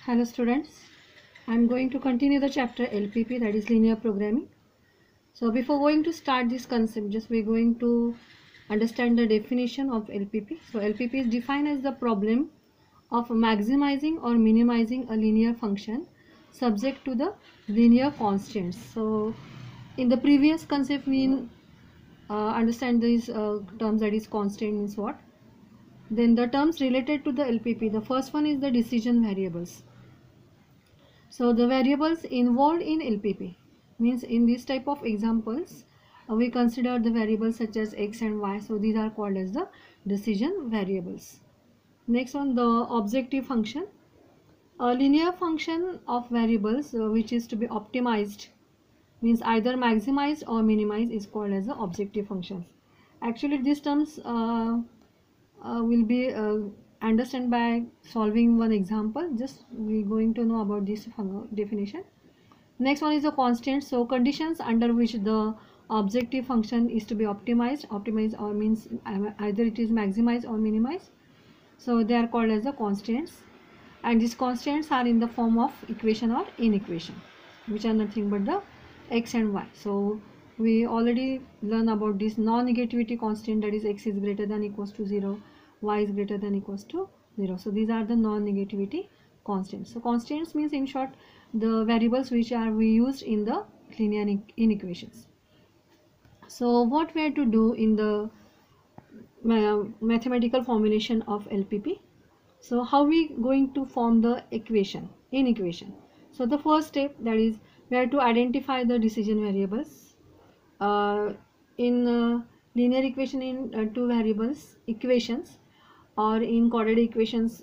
Hello students, I am going to continue the chapter LPP, that is linear programming. So before going to start this concept, just we are going to understand the definition of LPP. So LPP is defined as the problem of maximizing or minimizing a linear function subject to the linear constants. So in the previous concept we understand these terms, that is constant means what. Then the terms related to the LPP, the first one is the decision variables. So the variables involved in LPP means in this type of examples we consider the variables such as x and y. So these are called as the decision variables. Next one, the objective function. A linear function of variables which is to be optimized means either maximized or minimized is called as the objective functions. Actually these terms will be understand by solving one example. Just we going to know about this definition. Next one is the constant. So conditions under which the objective function is to be optimized or means either it is maximized or minimized. So they are called as the constants, and these constants are in the form of equation or inequation, which are nothing but the x and y. So we already learn about this non-negativity constant, that is x is greater than equals to 0, y is greater than equals to 0. So these are the non-negativity constants. So constants means in short the variables which are we used in the linear inequations. So what we have to do in the mathematical formulation of LPP. So how we going to form the inequation. So the first step, that is we have to identify the decision variables. In linear equation in two variables equations, or in quadratic equations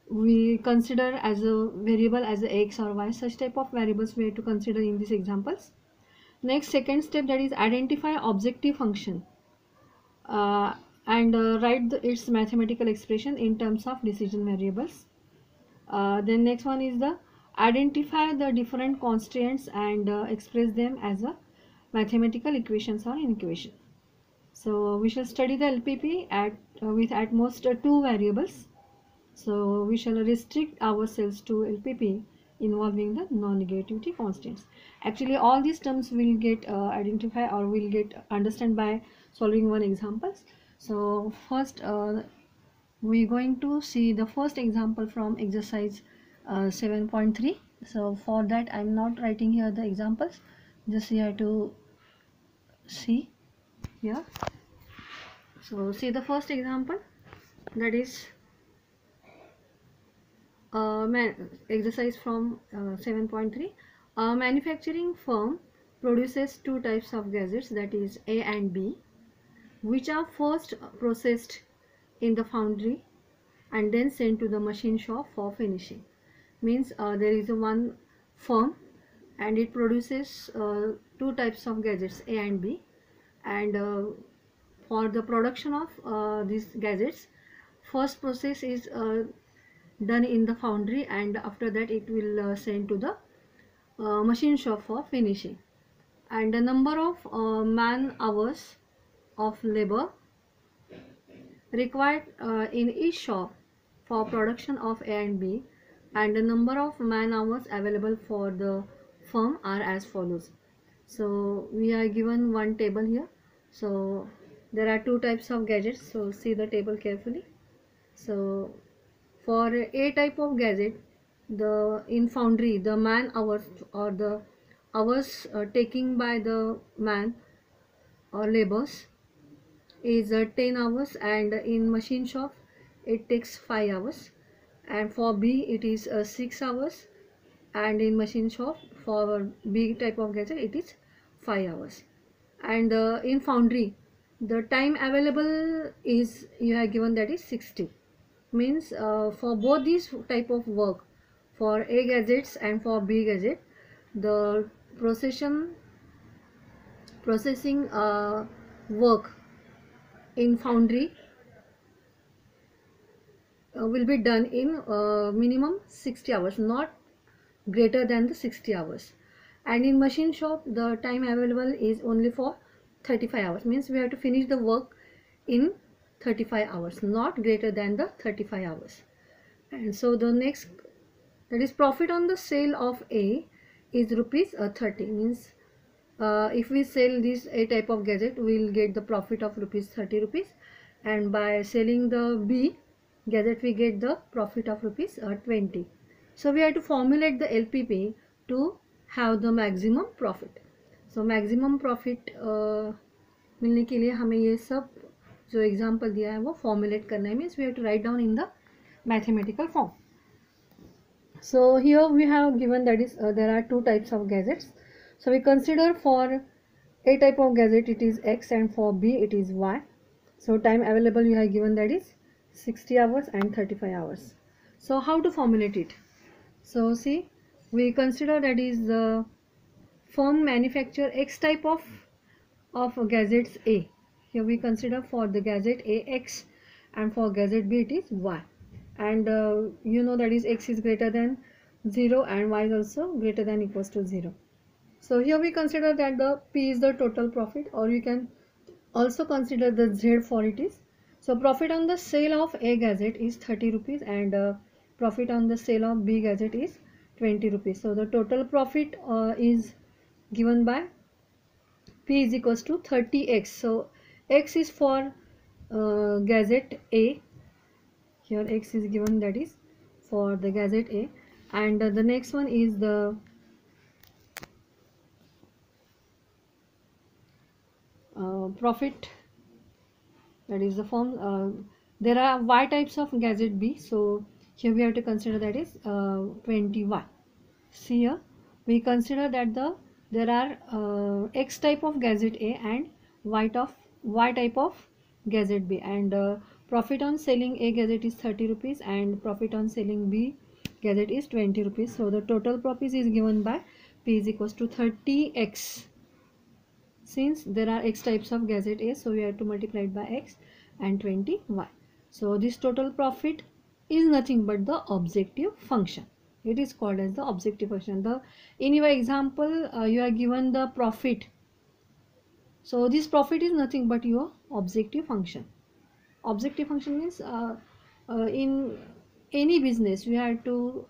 we consider as a variable as a x or y. Such type of variables we have to consider in these examples. Next, second step, that is identify objective function and write its mathematical expression in terms of decision variables. Then next one is the identify the different constants and express them as a mathematical equations or inequation. So we shall study the LPP with at most two variables. So we shall restrict ourselves to LPP involving the non-negativity constants. Actually all these terms will get identified or will get understand by solving one examples. So first we are going to see the first example from exercise 7.3. So for that I am not writing here the examples, just you have to see here. So see the first example, that is exercise from 7.3. A manufacturing firm produces two types of gadgets, that is A and B, which are first processed in the foundry and then sent to the machine shop for finishing. Means there is a one firm and it produces two types of gadgets A and B, and for the production of these gadgets, first process is done in the foundry, and after that it will send to the machine shop for finishing. And the number of man hours of labor required in each shop for production of A and B, and the number of man hours available for the firm are as follows. So we are given one table here. So there are two types of gadgets, so see the table carefully. So for A type of gadget, in foundry the man hours or the hours taking by the man or labors is 10 hours, and in machine shop it takes 5 hours, and for B it is 6 hours, and in machine shop for B type of gadget it is 5 hours. And in foundry the time available is you have given, that is 60. Means for both these type of work, for A gadgets and for B gadget, the processing work in foundry will be done in minimum 60 hours, not greater than the 60 hours. And in machine shop the time available is only for 35 hours. Means we have to finish the work in 35 hours, not greater than the 35 hours. And so the next That is, profit on the sale of A is rupees 30. Means if we sell this A type of gadget, we will get the profit of rupees 30 rupees, and by selling the B gadget we get the profit of rupees 20. So we have to formulate the LPP to have the maximum profit. So maximum profit मिलने के लिए हमें ये सब जो example दिया है वो फॉर्मुलेट करना है. Means we have to write down in the mathematical form. So here we have given that is there are two types of gadgets. So we consider for A type of gadget it is X and for B it is Y. So time available you have given that is 60 hours and 35 hours. So how to formulate it? So see, we consider that is the firm manufacture X type of gadgets A. Here we consider for the gadget A X and for gadget B it is Y. And you know that is X is greater than 0 and Y is also greater than equals to 0. So here we consider that the P is the total profit, or you can also consider the Z for it is. So profit on the sale of A gadget is 30 rupees and profit on the sale of B gadget is 20 rupees. So the total profit is given by P is equals to 30x. So X is for gadget A. Here X is given, that is for the gadget A, and the next one is the profit, that is the form. There are Y types of gadget B, so here we have to consider that is 20Y. See here we consider that there are X type of gadget A and Y type of gadget B, and profit on selling A gadget is 30 rupees and profit on selling B gadget is 20 rupees. So the total profit is given by P is equals to 30x. Since there are X types of gadget A, so we have to multiply it by X and 20Y. So this total profit is nothing but the objective function. It is called as the objective function. In your example you are given the profit. So this profit is nothing but your objective function. Objective function means in any business we have to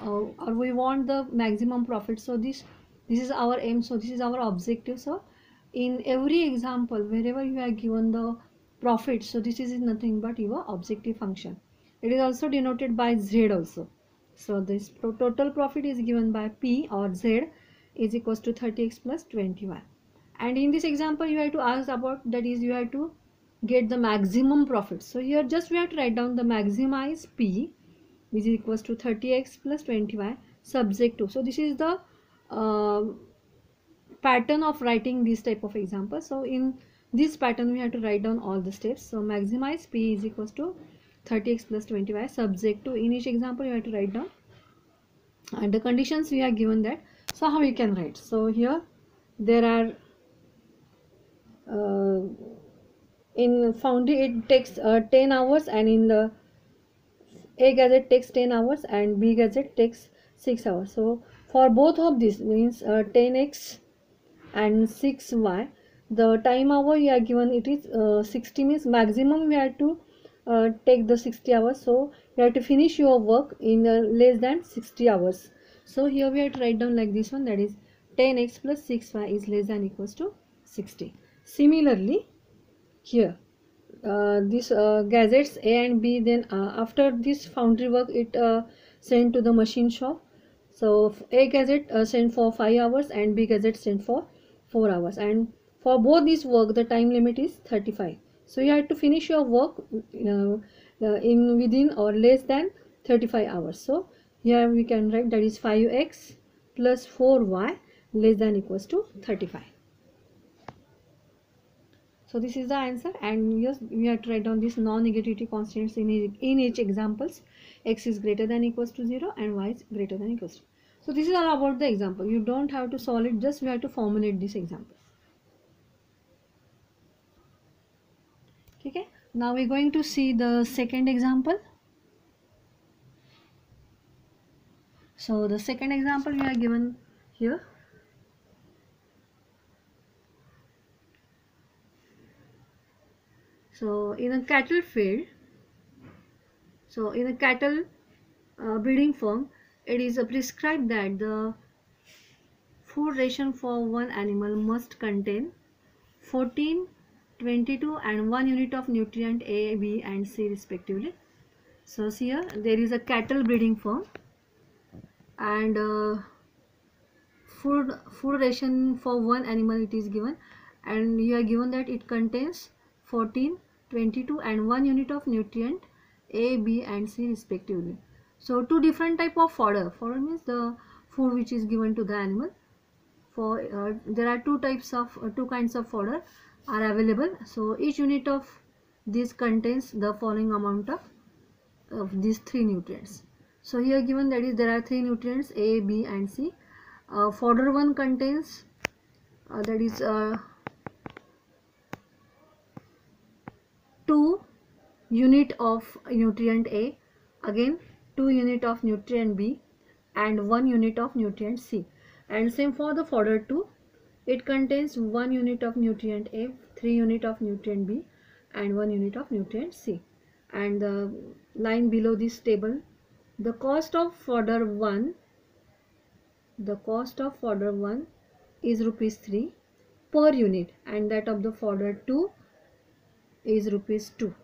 or we want the maximum profit. So this is our aim. So this is our objective. So in every example wherever you are given the profit, so this is nothing but your objective function. It is also denoted by Z also. So this total profit is given by P or Z is equals to 30x plus 20y. And in this example you have to ask about, that is you have to get the maximum profit. So here just we have to write down the maximize P which is equals to 30x plus 20y subject to. So this is the pattern of writing this type of example. So in this pattern we have to write down all the steps. So maximize P is equals to 30x plus 20y subject to. In each example you have to write down and the conditions we are given that. So how we can write? So here there are in foundry it takes 10 hours, and in the A gadget takes 10 hours and B gadget takes 6 hours. So for both of these means 10x and 6y, the time hour you are given it is 60, means maximum we have to take the 60 hours. So you have to finish your work in less than 60 hours. So here we have to write down like this one, that is 10x plus 6y is less than equals to 60. Similarly here this gadgets A and B, then after this foundry work it sent to the machine shop. So A gadget sent for 5 hours and B gadget sent for 4 hours, and for both this work the time limit is 35. So you have to finish your work in within or less than 35 hours. So here we can write that is 5x plus 4y less than equals to 35. So this is the answer, and yes, we have to write down these non-negativity constants in each examples. X is greater than equals to 0 and y is greater than equals to. So this is all about the example. You don't have to solve it, just we have to formulate this example. Okay, now we're going to see the second example. So the second example we are given here. So in a cattle field, so in a cattle breeding farm, it is prescribed that the food ration for one animal must contain 14, 22 and 1 unit of nutrient A, B and C respectively. So here there is a cattle breeding farm, and food ration for one animal it is given, and you are given that it contains 14, 22 and 1 unit of nutrient A, B and C respectively. So two different type of fodder. Fodder means the food which is given to the animal. For there are two kinds of fodder are available. So each unit of this contains the following amount of these three nutrients. So here given that is there are three nutrients A, B and C. Fodder 1 contains that is 2 unit of nutrient A, again 2 unit of nutrient B and 1 unit of nutrient C. And same for the fodder 2, it contains 1 unit of nutrient A, 3 unit of nutrient B and 1 unit of nutrient C. And the line below this table, the cost of fodder 1 is rupees 3 per unit, and that of the fodder 2 is rupees 2.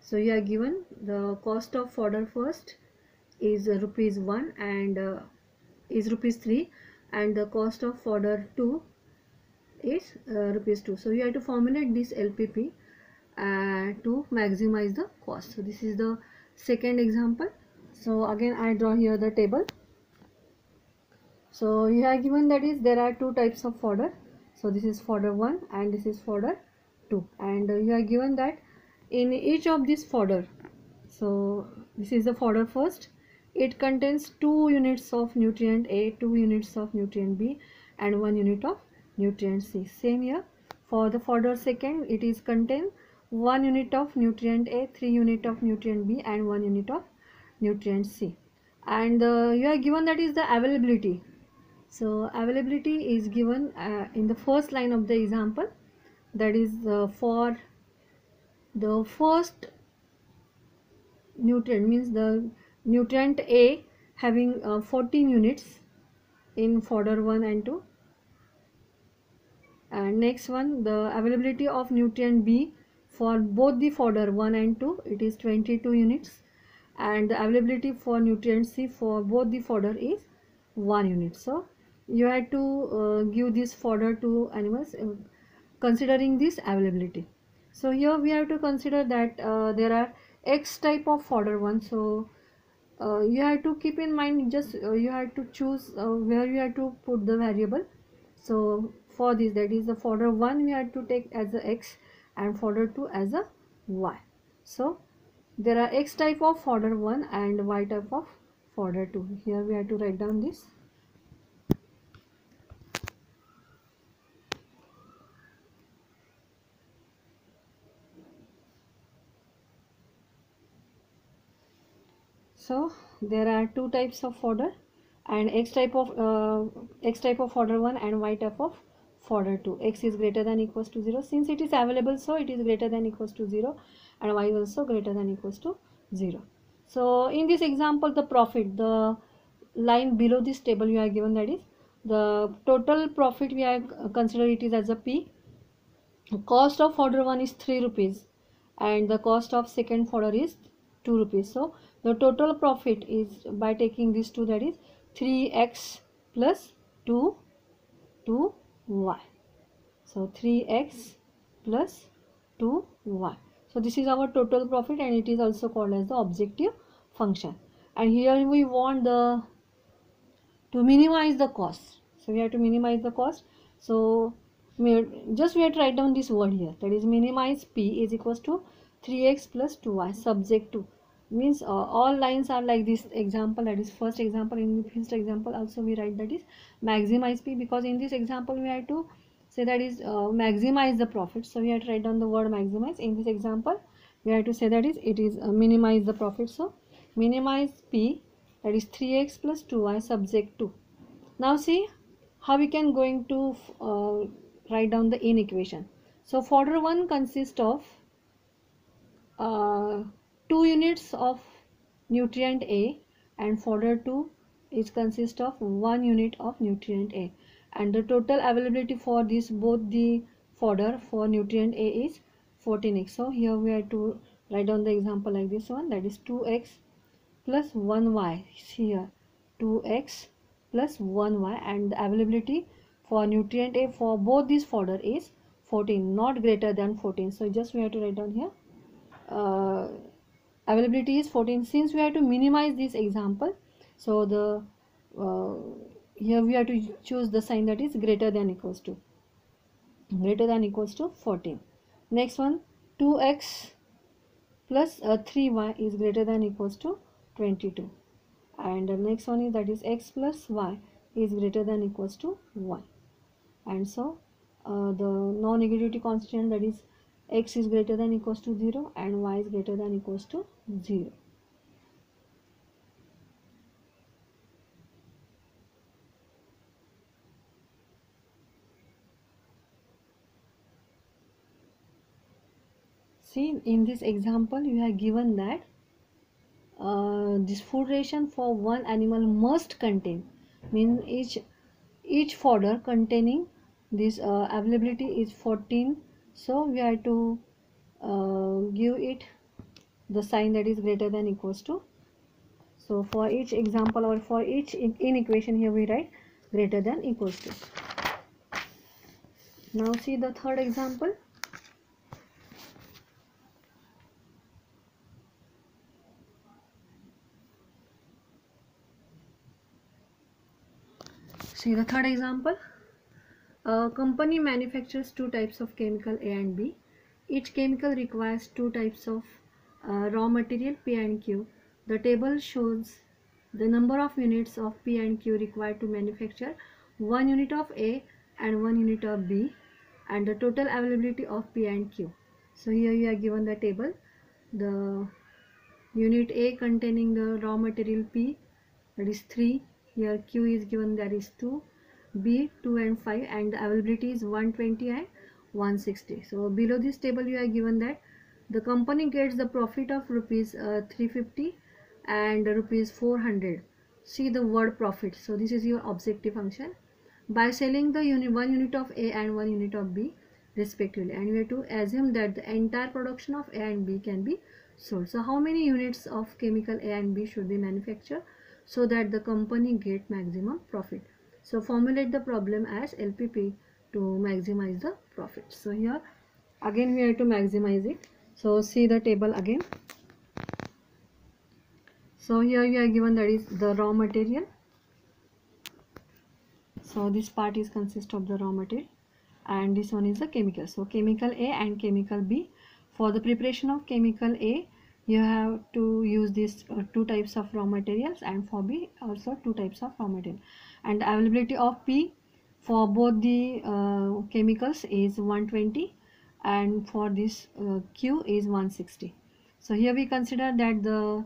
So you are given the cost of fodder first is rupees 1 and is rupees 3, and the cost of fodder 2 is rupees 2. So you have to formulate this LPP to maximize the cost. So this is the second example. So again I draw here the table. So you are given that is there are two types of fodder. So this is fodder 1 and this is fodder 2, and you are given that in each of this fodder, so this is the fodder first, it contains 2 units of nutrient A, 2 units of nutrient B and 1 unit of nutrient C. Same here for the fodder second, it is contain 1 unit of nutrient A, 3 unit of nutrient B and 1 unit of nutrient C. And you are given that is the availability. So availability is given in the first line of the example, that is for the first nutrient, means the nutrient A having 14 units in fodder 1 and 2, and next one the availability of nutrient B for both the fodder 1 and 2, it is 22 units, and the availability for nutrient C for both the fodder is 1 unit. So you have to give this fodder to animals considering this availability. So here we have to consider that there are X type of fodder 1. So you have to keep in mind, just you have to choose where you have to put the variable. So for this, that is the fodder 1 we have to take as a X and fodder 2 as a Y. So there are X type of fodder 1 and Y type of fodder 2. Here we have to write down this. So there are two types of fodder, and X type of fodder 1 and Y type of fodder 2. X is greater than equals to 0. Since it is available, so it is greater than equals to 0, and Y is also greater than equals to 0. So in this example, the profit, the line below this table you are given, that is the total profit we are consider it is as a P. Cost of fodder 1 is 3 rupees and the cost of second fodder is 2 rupees. So the total profit is, by taking these two, that is 3x plus 2y. So 3x plus 2y. So this is our total profit, and it is also called as the objective function. And here we want to minimize the cost. So we have to minimize the cost. So we have to write down this word here, that is minimize P is equals to 3x plus 2y subject to, means all lines are like this example, that is first example. In the first example also we write that is maximize P, because in this example we have to say that is maximize the profit. So we have to write down the word maximize. In this example we have to say that is it is minimize the profit. So minimize P, that is 3x plus 2y subject to. Now see how we can going to write down the in equation. So fodder 1 consists of 2 units of nutrient A and fodder 2 is consist of 1 unit of nutrient A, and the total availability for this both the fodder for nutrient A is 14x. So here we have to write down the example like this one, that is 2x plus 1y. Here 2x plus 1y, and the availability for nutrient A for both these fodder is 14, not greater than 14. So just we have to write down here availability is 14. Since we have to minimize this example, so the here we have to choose the sign that is greater than equals to 14. Next one, 2x plus 3y is greater than equals to 22, and the next one is that is x plus y is greater than equals to 1. And so the non-negativity constant, that is x is greater than equals to 0 and y is greater than equals to 0. See, in this example you have given that this food ration for one animal must contain, means each fodder containing this availability is 14. So we have to give it the sign that is greater than equals to. So for each example or for each in equation, here we write greater than equals to. Now see the third example. See the third example. A company manufactures two types of chemical A and B. Each chemical requires two types of raw material P and Q. The table shows the number of units of P and Q required to manufacture 1 unit of A and 1 unit of B, and the total availability of P and Q. So here you are given the table. The unit A containing the raw material P, that is 3. Here Q is given, that is 2. B 2 and 5, and the availability is 120 and 160. So below this table you are given that the company gets the profit of rupees 350 and rupees 400. See the word profit. So this is your objective function, by selling the one unit of A and 1 unit of B respectively, and we have to assume that the entire production of A and B can be sold. So how many units of chemical A and B should be manufactured so that the company get maximum profit? So formulate the problem as LPP to maximize the profit. So here again we have to maximize it. So see the table again. So here you are given that is the raw material. So this part is consist of the raw material, and this one is the chemical. So chemical A and chemical B. For the preparation of chemical A, you have to use these two types of raw materials, and for B also two types of raw material. And the availability of P for both the chemicals is 120, and for this Q is 160. So here we consider that the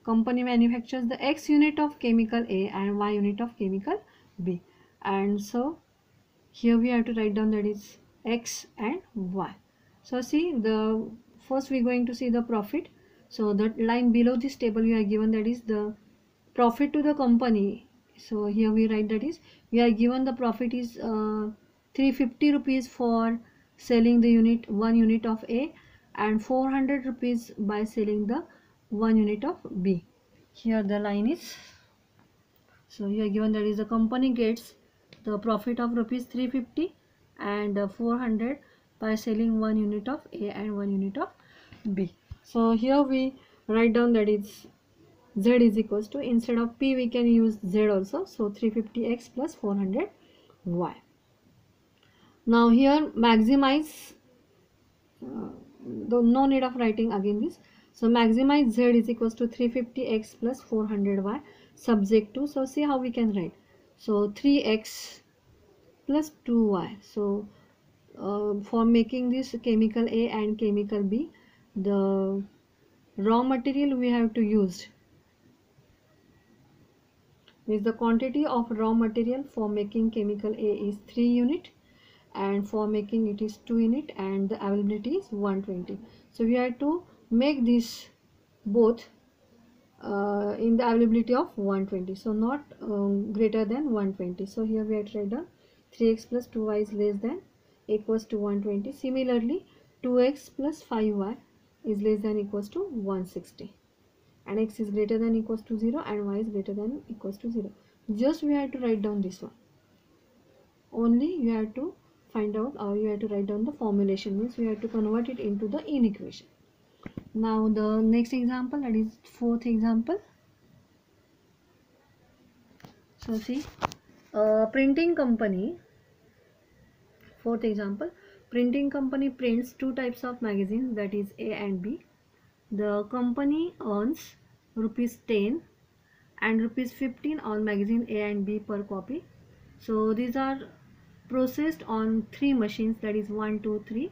company manufactures the X unit of chemical A and Y unit of chemical B, and so here we have to write down that is X and Y. So see, the first we are going to see the profit. So the line below this table we are given that is the profit to the company. So here we write that is we are given the profit is 350 rupees for selling the one unit of A, and 400 rupees by selling the 1 unit of B. Here the line is, so here given that is the company gets the profit of rupees 350 and 400 by selling 1 unit of A and 1 unit of B. So here we write down that is Z is equals to, instead of P we can use Z also. So 350x plus 400y. Now here maximize, no need of writing again this. So maximize Z is equals to 350x plus 400y subject to. So see how we can write. So 3x plus 2y. So for making this chemical A and chemical B, the raw material we have to use is the quantity of raw material for making chemical A is 3 unit, and for making it is 2 unit, and the availability is 120. So we have to make this both in the availability of 120, so not greater than 120. So here we have to write down 3x plus 2y is less than equals to 120. Similarly, 2x plus 5y is less than equals to 160, and x is greater than equals to 0 and y is greater than equals to 0. Just we have to write down this one. Only you have to find out, or you have to write down the formulation, means we have to convert it into the inequation. Now the next example, that is fourth example. So see, printing company, fourth example, printing company prints two types of magazines, that is A and B. The company earns ₹10 and ₹15 on magazine A and B per copy. So these are processed on 3 machines, that is 1, 2, 3.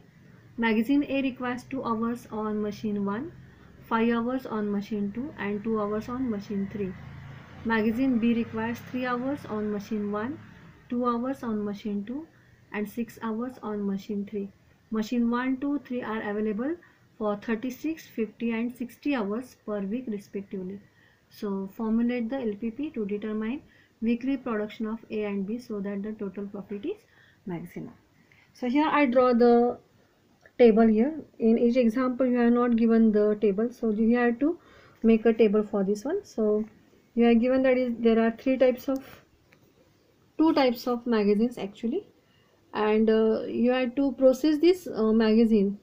Magazine A requires 2 hours on machine 1, 5 hours on machine 2 and 2 hours on machine 3. Magazine B requires 3 hours on machine 1, 2 hours on machine 2 and 6 hours on machine 3. Machine 1, 2, 3 are available for 36, 50 and 60 hours per week respectively. So formulate the LPP to determine weekly production of A and B so that the total profit is maximum. So here I draw the table here. In each example you have not given the table, so you have to make a table for this one. So you are given that is there are two types of magazines actually, and you have to process this magazine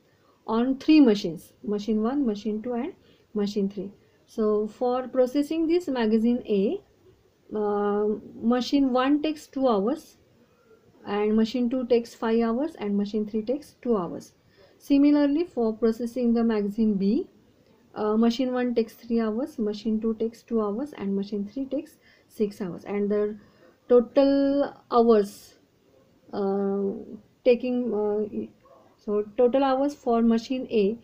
on 3 machines, machine 1, machine 2 and machine 3. So for processing this magazine A, machine 1 takes 2 hours and machine 2 takes 5 hours and machine 3 takes 2 hours. Similarly, for processing the magazine B, machine 1 takes 3 hours, machine 2 takes 2 hours and machine 3 takes 6 hours, and the total hours so total hours for machine A,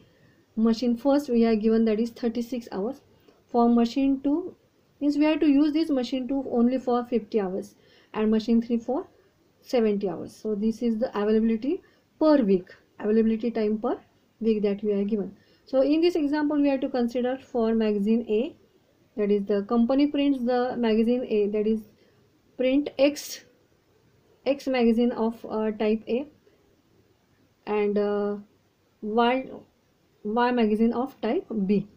machine first we are given that is 36 hours. For machine 2 means we have to use this machine 2 only for 50 hours and machine 3 for 70 hours. So this is the availability per week, availability time per week that we are given. So in this example we have to consider for magazine A, that is the company prints the magazine A, that is print X magazine of type A and Y magazine of type B,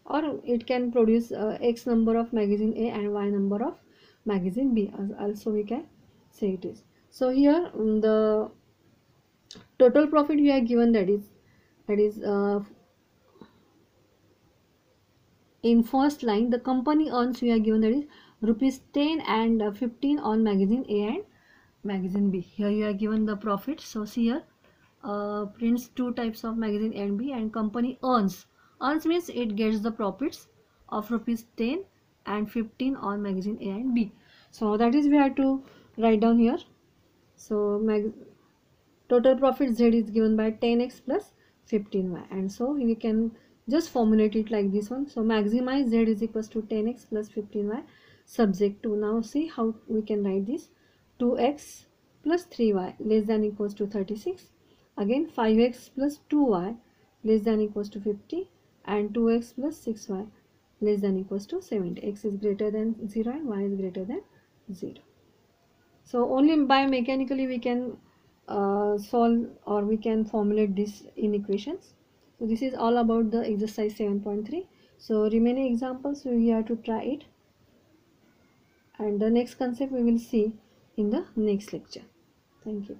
or it can produce X number of magazine A and Y number of magazine B, also we can say it is. So here the total profit we are given, that is in first line the company earns we are given that is ₹10 and 15 on magazine A and magazine B. Here you are given the profit. So see here, prints two types of magazine A and B, and company earns means it gets the profits of ₹10 and 15 on magazine A and B. So that is we have to write down here. So total profit Z is given by 10x plus 15y, and so we can just formulate it like this one. So maximize Z is equals to 10x plus 15y subject to, now see how we can write this, 2x plus 3y less than equals to 36, again 5x plus 2y less than equals to 50 and 2x plus 6y less than equals to 70. X is greater than 0 and y is greater than 0. So only by mechanically we can solve, or we can formulate these inequations. So this is all about the exercise 7.3. So remaining examples we have to try it, and the next concept we will see in the next lecture. Thank you.